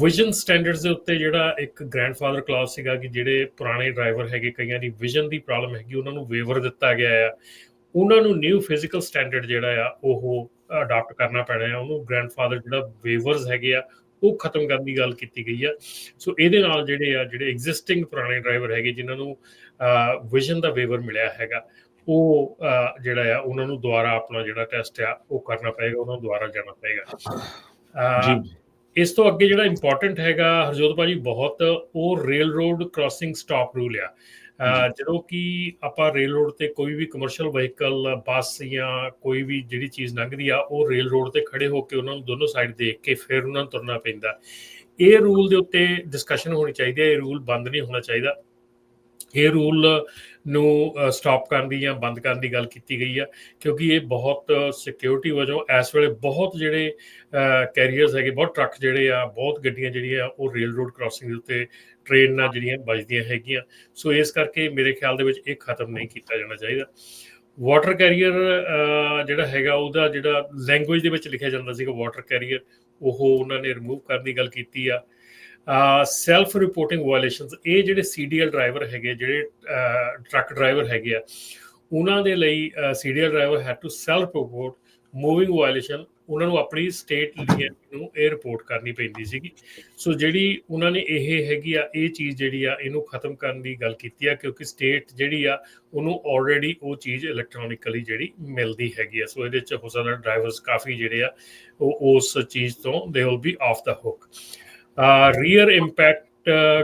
Vision standards ਦੇ ਉੱਤੇ ਜਿਹੜਾ ਇੱਕ ਗ੍ਰੈਂਡਫਾਦਰ ਕਲੌਜ਼ ਸੀਗਾ ਕਿ ਜਿਹੜੇ ਪੁਰਾਣੇ ਡਰਾਈਵਰ ਹੈਗੇ, ਕਈਆਂ ਦੀ ਵਿਜ਼ਨ ਦੀ ਪ੍ਰੋਬਲਮ ਹੈਗੀ, ਉਹਨਾਂ ਨੂੰ ਵੇਵਰ ਦਿੱਤਾ ਗਿਆ ਆ। ਉਹਨਾਂ ਨੂੰ ਨਿਊ ਫਿਜ਼ੀਕਲ ਸਟੈਂਡਰਡ ਜਿਹੜਾ ਆ ਉਹ ਅਡਾਪਟ ਕਰਨਾ ਪੈਣਾ ਆ। ਉਹਨੂੰ ਗ੍ਰੈਂਡਫਾਦਰ ਜਿਹੜਾ ਵੇਵਰਸ ਹੈਗੇ ਆ ਉਹ ਖਤਮ ਕਰਨ ਦੀ ਗੱਲ ਕੀਤੀ ਗਈ ਆ। ਸੋ ਇਹਦੇ ਨਾਲ ਜਿਹੜੇ ਐਗਜ਼ਿਸਟਿੰਗ ਪੁਰਾਣੇ ਡਰਾਈਵਰ ਹੈਗੇ, ਜਿਨ੍ਹਾਂ ਨੂੰ ਵਿਜ਼ਨ ਦਾ ਵੇਵਰ ਮਿਲਿਆ ਹੈਗਾ, ਉਹ ਜਿਹੜਾ ਆ ਉਹਨਾਂ ਨੂੰ ਦੁਬਾਰਾ ਆਪਣਾ ਜਿਹੜਾ ਟੈਸਟ ਆ ਉਹ ਕਰਨਾ ਪਏਗਾ, ਉਹਨਾਂ ਨੂੰ ਦੁਬਾਰਾ ਜਾਣਾ ਪਏਗਾ। ਇਸ ਤੋਂ ਅੱਗੇ ਜਿਹੜਾ ਇੰਪੋਰਟੈਂਟ ਹੈਗਾ ਹਰਜੋਤ ਭਾਜੀ ਬਹੁਤ, ਉਹ rail road crossing stop rule ਆ। ਜਦੋਂ ਕਿ ਆਪਾਂ ਰੇਲ ਰੋਡ ਤੇ ਕੋਈ ਵੀ ਕਮਰਸ਼ੀਅਲ ਵਹੀਕਲ, ਬੱਸ ਜਾਂ ਕੋਈ ਵੀ ਜਿਹੜੀ ਚੀਜ਼ ਲੰਘਦੀ ਆ, ਉਹ ਰੇਲ ਰੋਡ ਤੇ ਖੜੇ ਹੋ ਕੇ ਉਹਨਾਂ ਨੂੰ ਦੋਨੋਂ ਸਾਈਡ ਦੇਖ ਕੇ ਫਿਰ ਉਹਨਾਂ ਨੂੰ ਤੁਰਨਾ ਪੈਂਦਾ। ਇਹ ਰੂਲ ਦੇ ਉੱਤੇ ਡਿਸਕਸ਼ਨ ਹੋਣੀ ਚਾਹੀਦੀ ਹੈ। ਇਹ ਰੂਲ ਬੰਦ ਨਹੀਂ ਹੋਣਾ ਚਾਹੀਦਾ। ਇਹ ਰੂਲ ਨੂੰ ਸਟਾਪ ਕਰਨ ਦੀ ਜਾਂ ਬੰਦ ਕਰਨ ਦੀ ਗੱਲ ਕੀਤੀ ਗਈ ਆ, ਕਿਉਂਕਿ ਇਹ ਬਹੁਤ ਸਿਕਿਉਰਿਟੀ ਵਜੋਂ ਇਸ ਵੇਲੇ ਬਹੁਤ ਜਿਹੜੇ ਕੈਰੀਅਰਸ ਹੈਗੇ, ਬਹੁਤ ਟਰੱਕ ਜਿਹੜੇ ਆ, ਬਹੁਤ ਗੱਡੀਆਂ ਜਿਹੜੀਆਂ ਉਹ ਰੇਲ ਰੋਡ ਕ੍ਰਾਸਿੰਗ ਦੇ ਉੱਤੇ ਟ੍ਰੇਨ ਨਾਲ ਜਿਹੜੀਆਂ ਵੱਜਦੀਆਂ ਹੈਗੀਆਂ। ਸੋ ਇਸ ਕਰਕੇ ਮੇਰੇ ਖਿਆਲ ਦੇ ਵਿੱਚ ਇਹ ਖਤਮ ਨਹੀਂ ਕੀਤਾ ਜਾਣਾ ਚਾਹੀਦਾ। ਵਾਟਰ ਕੈਰੀਅਰ ਜਿਹੜਾ ਹੈਗਾ, ਉਹਦਾ ਜਿਹੜਾ ਲੈਂਗੁਏਜ ਦੇ ਵਿੱਚ ਲਿਖਿਆ ਜਾਂਦਾ ਸੀਗਾ ਵਾਟਰ ਕੈਰੀਅਰ, ਉਹ ਉਹਨਾਂ ਨੇ ਰਿਮੂਵ ਕਰਨ ਦੀ ਗੱਲ ਕੀਤੀ ਆ। ਸੈਲਫ ਰਿਪੋਰਟਿੰਗ ਵਾਇਲੇਸ਼ਨਸ, ਇਹ ਜਿਹੜੇ CDL ਡਰਾਈਵਰ ਹੈਗੇ, ਜਿਹੜੇ ਟਰੱਕ ਡਰਾਈਵਰ ਹੈਗੇ ਆ, ਉਹਨਾਂ ਦੇ ਲਈ CDL driver had to self report moving violation. ਉਹਨਾਂ ਨੂੰ ਆਪਣੀ ਸਟੇਟ ਨੂੰ ਇਹ ਰਿਪੋਰਟ ਕਰਨੀ ਪੈਂਦੀ ਸੀਗੀ। ਸੋ ਜਿਹੜੀ ਉਹਨਾਂ ਨੇ ਇਹ ਹੈਗੀ ਆ, ਇਹ ਚੀਜ਼ ਜਿਹੜੀ ਆ ਇਹਨੂੰ ਖਤਮ ਕਰਨ ਦੀ ਗੱਲ ਕੀਤੀ ਆ, ਕਿਉਂਕਿ ਸਟੇਟ ਜਿਹੜੀ ਆ ਉਹਨੂੰ ਆਲਰੇਡੀ ਉਹ ਚੀਜ਼ ਇਲੈਕਟ੍ਰੋਨਿਕਲੀ ਜਿਹੜੀ ਮਿਲਦੀ ਹੈਗੀ ਆ। ਸੋ ਇਹਦੇ 'ਚ ਹੋ ਸਕਦਾ ਡਰਾਈਵਰਸ ਕਾਫੀ ਜਿਹੜੇ ਆ ਉਹ ਉਸ ਚੀਜ਼ ਤੋਂ they will be of the hook. Rear impact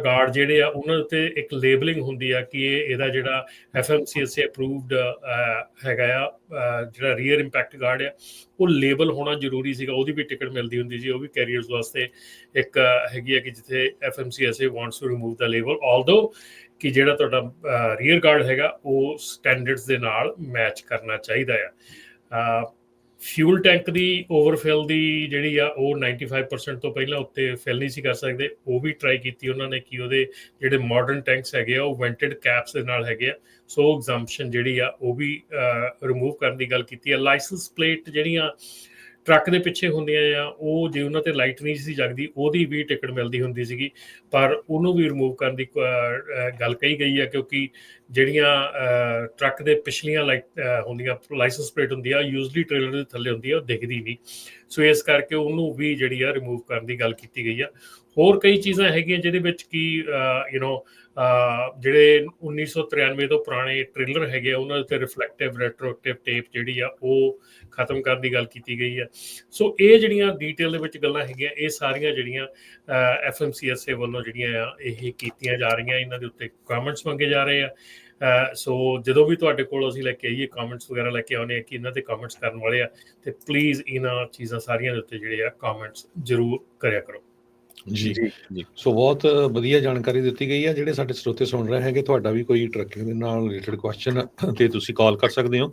guard ਜਿਹੜੇ ਆ, ਉਹਨਾਂ ਉੱਤੇ ਇੱਕ ਲੇਬਲਿੰਗ ਹੁੰਦੀ ਆ ਕਿ ਇਹਦਾ ਜਿਹੜਾ FMCSA ਅਪਰੂਵਡ ਹੈਗਾ ਆ, ਜਿਹੜਾ ਰੀਅਰ ਇੰਪੈਕਟ ਗਾਰਡ ਆ, ਉਹ ਲੇਬਲ ਹੋਣਾ ਜ਼ਰੂਰੀ ਸੀਗਾ। ਉਹਦੀ ਵੀ ਟਿਕਟ ਮਿਲਦੀ ਹੁੰਦੀ ਸੀ। ਉਹ ਵੀ ਕੈਰੀਅਰਸ ਵਾਸਤੇ ਇੱਕ ਹੈਗੀ ਆ ਕਿ ਜਿੱਥੇ FMCSA wants to remove the label, although ਕਿ ਜਿਹੜਾ ਤੁਹਾਡਾ ਰੀਅਰ ਗਾਰਡ ਹੈਗਾ ਉਹ ਸਟੈਂਡਰਡਸ ਦੇ ਨਾਲ ਮੈਚ ਕਰਨਾ ਚਾਹੀਦਾ ਆ। ਫਿਊਲ ਟੈਂਕ ਦੀ ਓਵਰਫਿਲ ਦੀ ਜਿਹੜੀ ਆ ਉਹ 95% ਤੋਂ ਪਹਿਲਾਂ ਉੱਤੇ ਫਿਲ ਨਹੀਂ ਸੀ ਕਰ ਸਕਦੇ। ਉਹ ਵੀ ਟਰਾਈ ਕੀਤੀ ਉਹਨਾਂ ਨੇ ਕਿ ਉਹਦੇ ਜਿਹੜੇ ਮਾਡਰਨ ਟੈਂਕਸ ਹੈਗੇ ਆ ਉਹ ਵੈਂਟਡ ਕੈਪਸ ਦੇ ਨਾਲ ਹੈਗੇ ਆ। ਸੋ ਐਗਜ਼ੰਪਸ਼ਨ ਜਿਹੜੀ ਆ ਉਹ ਵੀ ਰਿਮੂਵ ਕਰਨ ਦੀ ਗੱਲ ਕੀਤੀ ਆ। ਲਾਇਸੈਂਸ ਪਲੇਟ ਜਿਹੜੀਆਂ ਟਰੱਕ ਦੇ ਪਿੱਛੇ ਹੁੰਦੀਆਂ ਆ, ਉਹ ਜੇ ਉਹਨਾਂ ਤੇ ਲਾਈਟ ਨਹੀਂ ਸੀ ਜਗਦੀ, ਉਹਦੀ ਵੀ ਟਿਕਟ ਮਿਲਦੀ ਹੁੰਦੀ ਸੀਗੀ, ਪਰ ਉਹਨੂੰ ਵੀ ਰਿਮੂਵ ਕਰਨ ਦੀ ਗੱਲ ਕਹੀ ਗਈ ਆ, ਕਿਉਂਕਿ ਜਿਹੜੀਆਂ ਟਰੱਕ ਦੇ ਪਿਛਲੀਆਂ ਲਾਈਟ ਹੁੰਦੀਆਂ, ਲਾਇਸੈਂਸ ਪਲੇਟ ਹੁੰਦੀ ਆ, ਯੂਜ਼ਲੀ ਟ੍ਰੇਲਰ ਦੇ ਥੱਲੇ ਹੁੰਦੀ ਆ, ਉਹ ਦਿਖਦੀ ਨਹੀਂ। ਸੋ ਇਸ ਕਰਕੇ ਉਹਨੂੰ ਵੀ ਜਿਹੜੀ ਆ ਰਿਮੂਵ ਕਰਨ ਦੀ ਗੱਲ ਕੀਤੀ ਗਈ ਆ। ਹੋਰ ਕਈ ਚੀਜ਼ਾਂ ਹੈਗੀਆਂ ਜਿਹਦੇ ਵਿੱਚ ਕਿ ਜਿਹੜੇ 1993 ਤੋਂ ਪੁਰਾਣੇ ਟ੍ਰੇਲਰ ਹੈਗੇ ਆ, ਉਹਨਾਂ ਦੇ ਉੱਤੇ ਰਿਫਲੈਕਟਿਵ ਰੈਟਰੋਐਕਟਿਵ ਟੇਪ ਜਿਹੜੀ ਆ ਉਹ ਖਤਮ ਕਰਨ ਦੀ ਗੱਲ ਕੀਤੀ ਗਈ ਆ। ਸੋ ਇਹ ਜਿਹੜੀਆਂ ਡੀਟੇਲ ਦੇ ਵਿੱਚ ਗੱਲਾਂ ਹੈਗੀਆਂ, ਇਹ ਸਾਰੀਆਂ ਜਿਹੜੀਆਂ FMCSA ਵੱਲੋਂ ਜਿਹੜੀਆਂ ਆ ਇਹ ਕੀਤੀਆਂ ਜਾ ਰਹੀਆਂ। ਇਹਨਾਂ ਦੇ ਉੱਤੇ ਕਮੈਂਟਸ ਮੰਗੇ ਜਾ ਰਹੇ ਆ। ਸੋ ਜਦੋਂ ਵੀ ਤੁਹਾਡੇ ਕੋਲ ਅਸੀਂ ਲੈ ਕੇ ਆਈਏ ਕਮੈਂਟਸ ਵਗੈਰਾ ਲੈ ਕੇ ਆਉਂਦੇ ਆ ਕਿ ਇਹਨਾਂ ਤੇ ਕਮੈਂਟਸ ਕਰਨ ਵਾਲੇ ਆ, ਤੇ ਪਲੀਜ਼ ਇਹਨਾਂ ਚੀਜ਼ਾਂ ਸਾਰੀਆਂ ਦੇ ਉੱਤੇ ਜਿਹੜੇ ਆ ਕਮੈਂਟਸ ਜ਼ਰੂਰ ਕਰਿਆ ਕਰੋ। ਜੀ ਜੀ, ਸੋ ਬਹੁਤ ਵਧੀਆ ਜਾਣਕਾਰੀ ਦਿੱਤੀ ਗਈ ਹੈ। ਜਿਹੜੇ ਸਾਡੇ ਸਰੋਤੇ ਸੁਣ ਰਹੇ ਹੈਗੇ, ਤੁਹਾਡਾ ਵੀ ਕੋਈ ਟਰੱਕਿੰਗ ਦੇ ਨਾਲ ਰਿਲੇਟਡ ਕੁਐਸਚਨ ਤੇ ਤੁਸੀਂ ਕਾਲ ਕਰ ਸਕਦੇ ਹੋ।